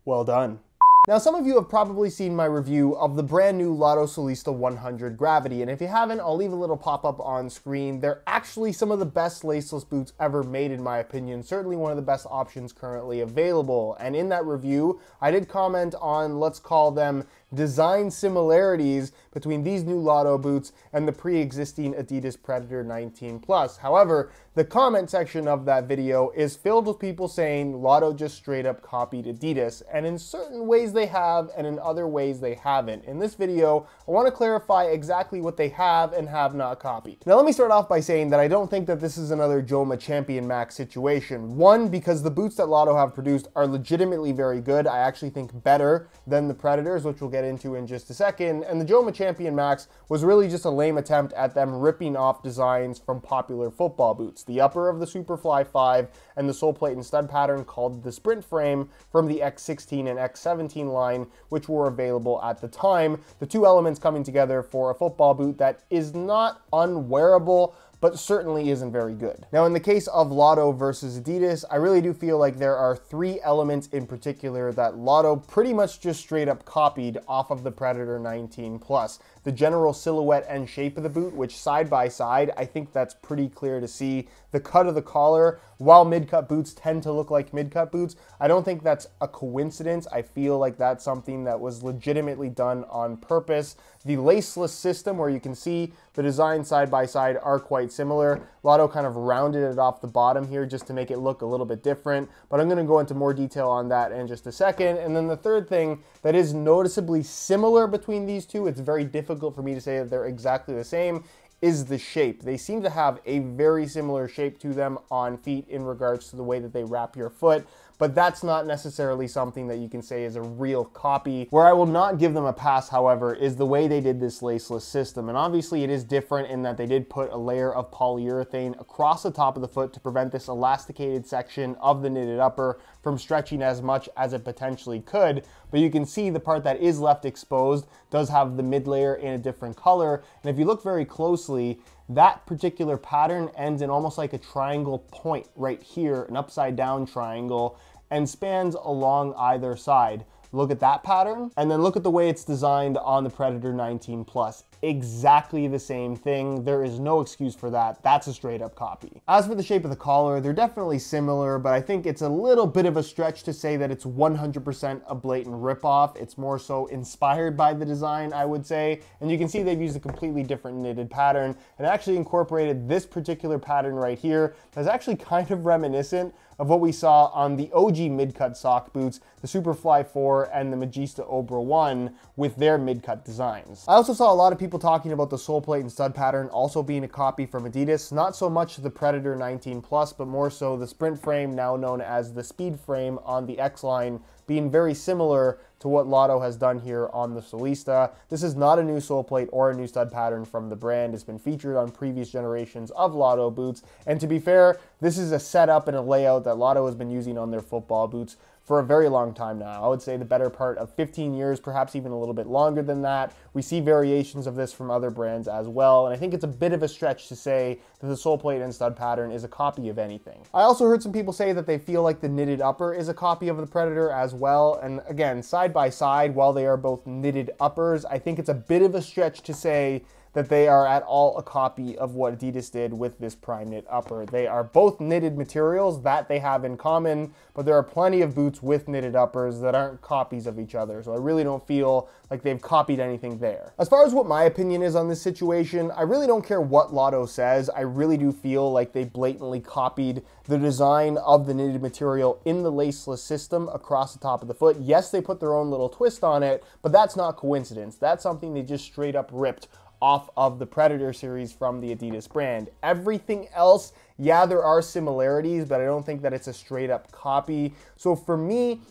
Well done. Now, some of you have probably seen my review of the brand new Lotto Solista 100 Gravity, and if you haven't, I'll leave a little pop-up on screen. They're actually some of the best laceless boots ever made, in my opinion. Certainly one of the best options currently available. And in that review, I did comment on, let's call them, design similarities between these new Lotto boots and the pre-existing Adidas Predator 19 Plus. However, the comment section of that video is filled with people saying Lotto just straight up copied Adidas, and in certain ways they have, and in other ways they haven't. In this video, I want to clarify exactly what they have and have not copied. Now let me start off by saying that I don't think that this is another Joma Champion Max situation. One, because the boots that Lotto have produced are legitimately very good. I actually think better than the Predators, which we'll get into in just a second. And the Joma Champion Max was really just a lame attempt at them ripping off designs from popular football boots. The upper of the Superfly 5 and the sole plate and stud pattern called the Sprint frame from the X16 and X17 line, which were available at the time. The two elements coming together for a football boot that is not unwearable, but certainly isn't very good. Now, in the case of Lotto versus Adidas, I really do feel like there are three elements in particular that Lotto pretty much just straight up copied off of the Predator 19 Plus. The general silhouette and shape of the boot, which side by side, I think that's pretty clear to see. The cut of the collar, while mid-cut boots tend to look like mid-cut boots, I don't think that's a coincidence. I feel like that's something that was legitimately done on purpose. The laceless system, where you can see the design side by side, are quite similar. Lotto kind of rounded it off the bottom here just to make it look a little bit different, but I'm going to go into more detail on that in just a second. And then the third thing that is noticeably similar between these two, it's very difficult for me to say that they're exactly the same, is the shape. They seem to have a very similar shape to them on feet in regards to the way that they wrap your foot, but that's not necessarily something that you can say is a real copy. Where I will not give them a pass, however, is the way they did this laceless system. And obviously it is different in that they did put a layer of polyurethane across the top of the foot to prevent this elasticated section of the knitted upper from stretching as much as it potentially could. But you can see the part that is left exposed does have the mid layer in a different color. And if you look very closely, that particular pattern ends in almost like a triangle point right here, an upside down triangle, and spans along either side. Look at that pattern, and then look at the way it's designed on the Predator 19 Plus. Exactly the same thing. There is no excuse for that. That's a straight up copy. As for the shape of the collar, they're definitely similar, but I think it's a little bit of a stretch to say that it's 100% a blatant ripoff. It's more so inspired by the design, I would say. And you can see they've used a completely different knitted pattern and actually incorporated this particular pattern right here that's actually kind of reminiscent of what we saw on the OG mid-cut sock boots, the Superfly 4 and the Magista Obra 1 with their mid-cut designs. I also saw a lot of people talking about the sole plate and stud pattern also being a copy from Adidas, not so much the Predator 19 Plus, but more so the Sprint frame, now known as the Speed frame on the X line, being very similar to what Lotto has done here on the Solista. This is not a new sole plate or a new stud pattern from the brand. It's been featured on previous generations of Lotto boots. And to be fair, this is a setup and a layout that Lotto has been using on their football boots for a very long time now. I would say the better part of 15 years, perhaps even a little bit longer than that. We see variations of this from other brands as well, and I think it's a bit of a stretch to say that the sole plate and stud pattern is a copy of anything. I also heard some people say that they feel like the knitted upper is a copy of the Predator as well, and again, side by side, while they are both knitted uppers, I think it's a bit of a stretch to say that they are at all a copy of what Adidas did with this prime knit upper. They are both knitted materials, that they have in common, but there are plenty of boots with knitted uppers that aren't copies of each other, so I really don't feel like they've copied anything there. As far as what my opinion is on this situation, I really don't care what Lotto says. I really do feel like they blatantly copied the design of the knitted material in the laceless system across the top of the foot. Yes, they put their own little twist on it, but that's not coincidence. That's something they just straight up ripped off of the Predator series from the Adidas brand. Everything else, yeah, there are similarities, but I don't think that it's a straight up copy. So for me,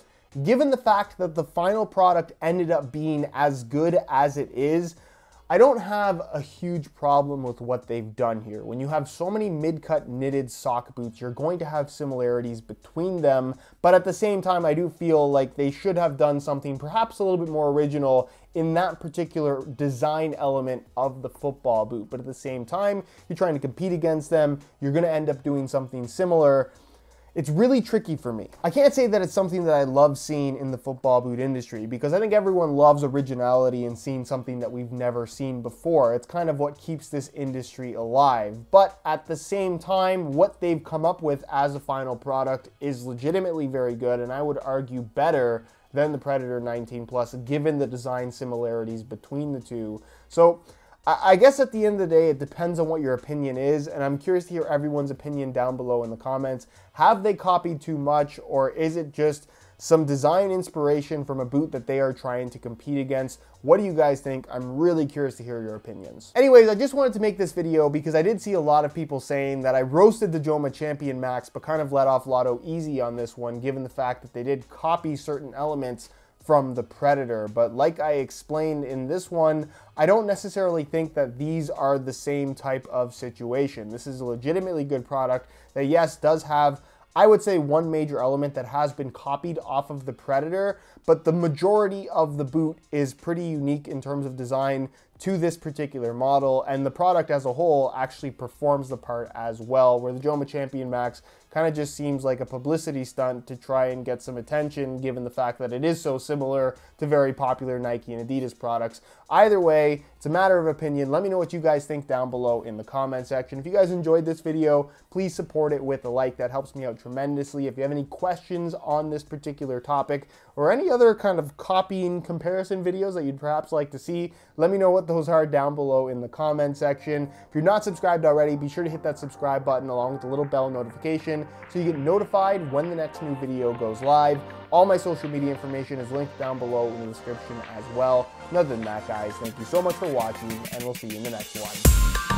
given the fact that the final product ended up being as good as it is, I don't have a huge problem with what they've done here. When you have so many mid-cut knitted sock boots, you're going to have similarities between them, but at the same time, I do feel like they should have done something perhaps a little bit more original in that particular design element of the football boot. But at the same time, you're trying to compete against them, you're going to end up doing something similar. It's really tricky for me. I can't say that it's something that I love seeing in the football boot industry, because I think everyone loves originality and seeing something that we've never seen before. It's kind of what keeps this industry alive. But at the same time, what they've come up with as a final product is legitimately very good, and I would argue better than the Predator 19 Plus, given the design similarities between the two. So I guess at the end of the day, it depends on what your opinion is, and I'm curious to hear everyone's opinion down below in the comments. Have they copied too much, or is it just some design inspiration from a boot that they are trying to compete against? What do you guys think? I'm really curious to hear your opinions. Anyways, I just wanted to make this video because I did see a lot of people saying that I roasted the Joma Champion Max, but kind of let off Lotto easy on this one, given the fact that they did copy certain elements from the Predator. But like I explained in this one, I don't necessarily think that these are the same type of situation. This is a legitimately good product that, yes, does have, I would say, one major element that has been copied off of the Predator, but the majority of the boot is pretty unique in terms of design to this particular model, and the product as a whole actually performs the part as well, where the Joma Champion Max kind of just seems like a publicity stunt to try and get some attention, given the fact that it is so similar to very popular Nike and Adidas products. Either way, it's a matter of opinion. Let me know what you guys think down below in the comment section. If you guys enjoyed this video, please support it with a like. That helps me out tremendously. If you have any questions on this particular topic or any other kind of copying comparison videos that you'd perhaps like to see, let me know what those are down below in the comment section. If you're not subscribed already, be sure to hit that subscribe button along with the little bell notification so you get notified when the next new video goes live. All my social media information is linked down below in the description as well. And other than that, guys, thank you so much for watching, and we'll see you in the next one.